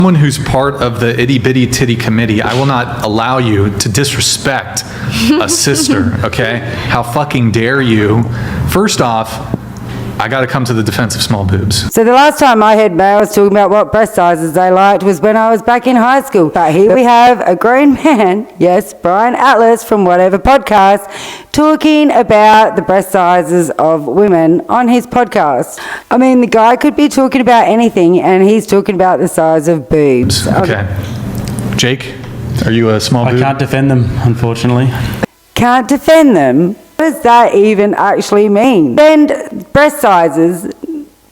Someone who's part of the itty bitty titty committee, I will not allow you to disrespect a sister, okay? How fucking dare you? First off, I gotta come to the defense of small boobs. So the last time I heard males talking about what breast sizes they liked was when I was back in high school. But here we have a grown man, yes, Brian Atlas from whatever podcast, talking about the breast sizes of women on his podcast. I mean, the guy could be talking about anything and he's talking about the size of boobs. Okay. Jake, are you a small boob? I can't defend them, unfortunately. Can't defend them? What does that even actually mean? Defend breast sizes,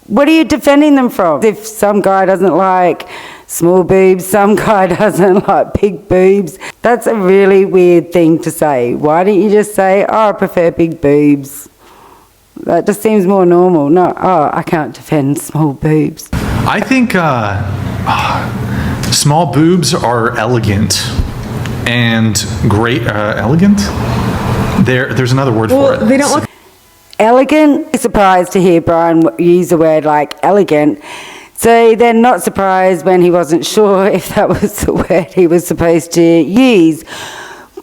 what are you defending them from? If some guy doesn't like small boobs, some guy doesn't like big boobs, that's a really weird thing to say. Why don't you just say, oh, I prefer big boobs? That just seems more normal. No, oh, I can't defend small boobs. I think small boobs are elegant and great. Elegant? There's another word for it. They don't look elegant. Surprised to hear Brian use the word like elegant. So they're not surprised when he wasn't sure if that was the word he was supposed to use.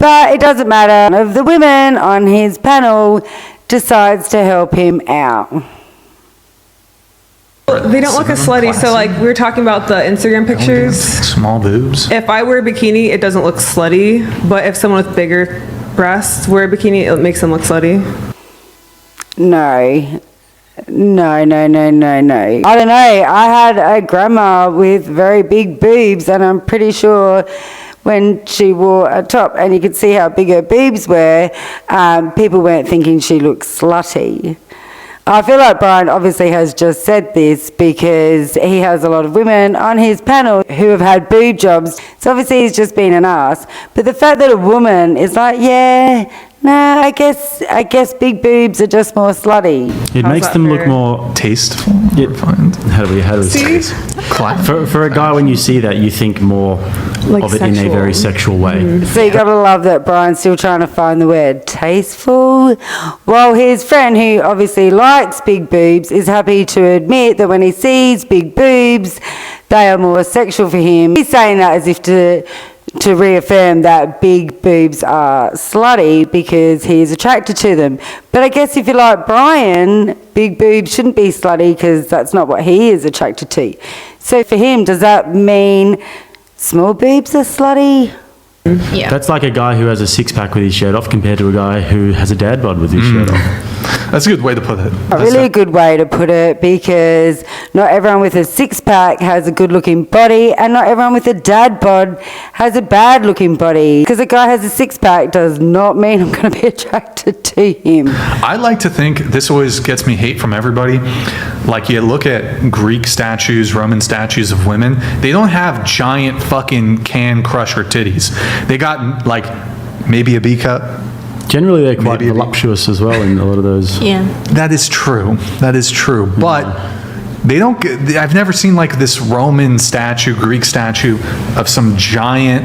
But it doesn't matter. One of the women on his panel decides to help him out. They don't look as slutty. So like we were talking about the Instagram pictures. Small boobs. If I wear a bikini, it doesn't look slutty. But if someone with bigger breasts wear a bikini, it makes them look slutty. No. I don't know. I had a grandma with very big boobs, and I'm pretty sure when she wore a top and you could see how big her boobs were, people weren't thinking she looked slutty. I feel like Brian obviously has just said this because he has a lot of women on his panel who have had boob jobs. So obviously he's just been an ass. But the fact that a woman is like, yeah, no, I guess big boobs are just more slutty. It makes them look more tasteful. Refined. How do we say this? For a guy, when you see that, you think more like of it in a very sexual way. Mm-hmm. So you gotta love that Brian's still trying to find the word tasteful. While his friend, who obviously likes big boobs, is happy to admit that when he sees big boobs, they are more sexual for him. He's saying that as if to reaffirm that big boobs are slutty because he's attracted to them. But I guess if you like Brian, big boobs shouldn't be slutty because that's not what he is attracted to. So for him, does that mean small boobs are slutty? Yeah. That's like a guy who has a six-pack with his shirt off compared to a guy who has a dad bod with his shirt off. That's a good way to put it. A good way to put it, because not everyone with a six-pack has a good-looking body, and not everyone with a dad bod has a bad-looking body. Because a guy has a six-pack does not mean I'm going to be attracted to him. I like to think, this always gets me hate from everybody, like you look at Greek statues, Roman statues of women, they don't have giant fucking can crusher titties. They got like maybe a B cup. Generally, they're quite voluptuous as well in a lot of those. Yeah. That is true. But they don't get, I've never seen like this Roman statue, Greek statue of some giant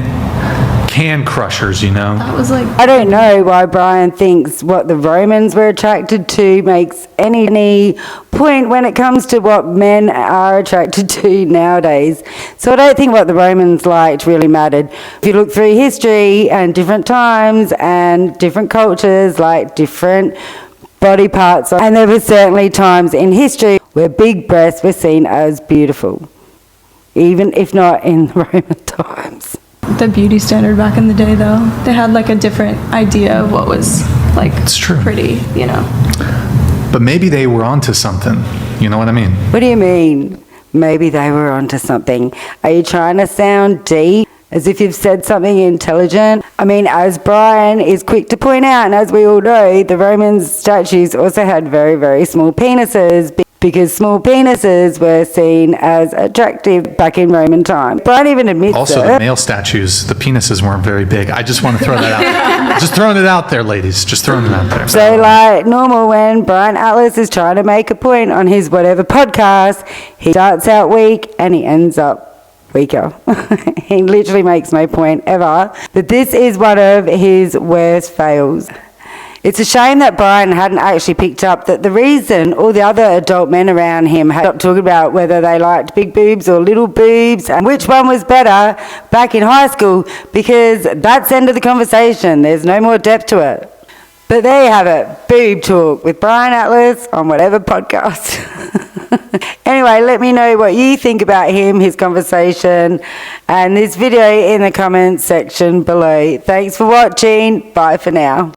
can crushers, you know? That was like... I don't know why Brian thinks what the Romans were attracted to makes any point when it comes to what men are attracted to nowadays. So I don't think what the Romans liked really mattered. If you look through history and different times and different cultures, like different body parts, and there were certainly times in history where big breasts were seen as beautiful, even if not in the Roman times. The beauty standard back in the day, though, they had like a different idea of what was like pretty, you know. But maybe they were onto something. You know what I mean? What do you mean? Maybe they were onto something. Are you trying to sound deep? As if you've said something intelligent? I mean, as Brian is quick to point out, and as we all know, the Roman statues also had very, very small penises, because small penises were seen as attractive back in Roman times. Brian even admits also, the male statues, the penises weren't very big. I just want to throw that out there. Just throwing it out there, ladies. Just throwing it out there. So, like normal, when Brian Atlas is trying to make a point on his whatever podcast, he starts out weak and he ends up weaker. He literally makes no point ever. But this is one of his worst fails. It's a shame that Brian hadn't actually picked up that the reason all the other adult men around him had stopped talking about whether they liked big boobs or little boobs and which one was better back in high school, because that's the end of the conversation. There's no more depth to it. But there you have it, Boob Talk with Brian Atlas on whatever podcast. Anyway, let me know what you think about him, his conversation, and this video in the comments section below. Thanks for watching. Bye for now.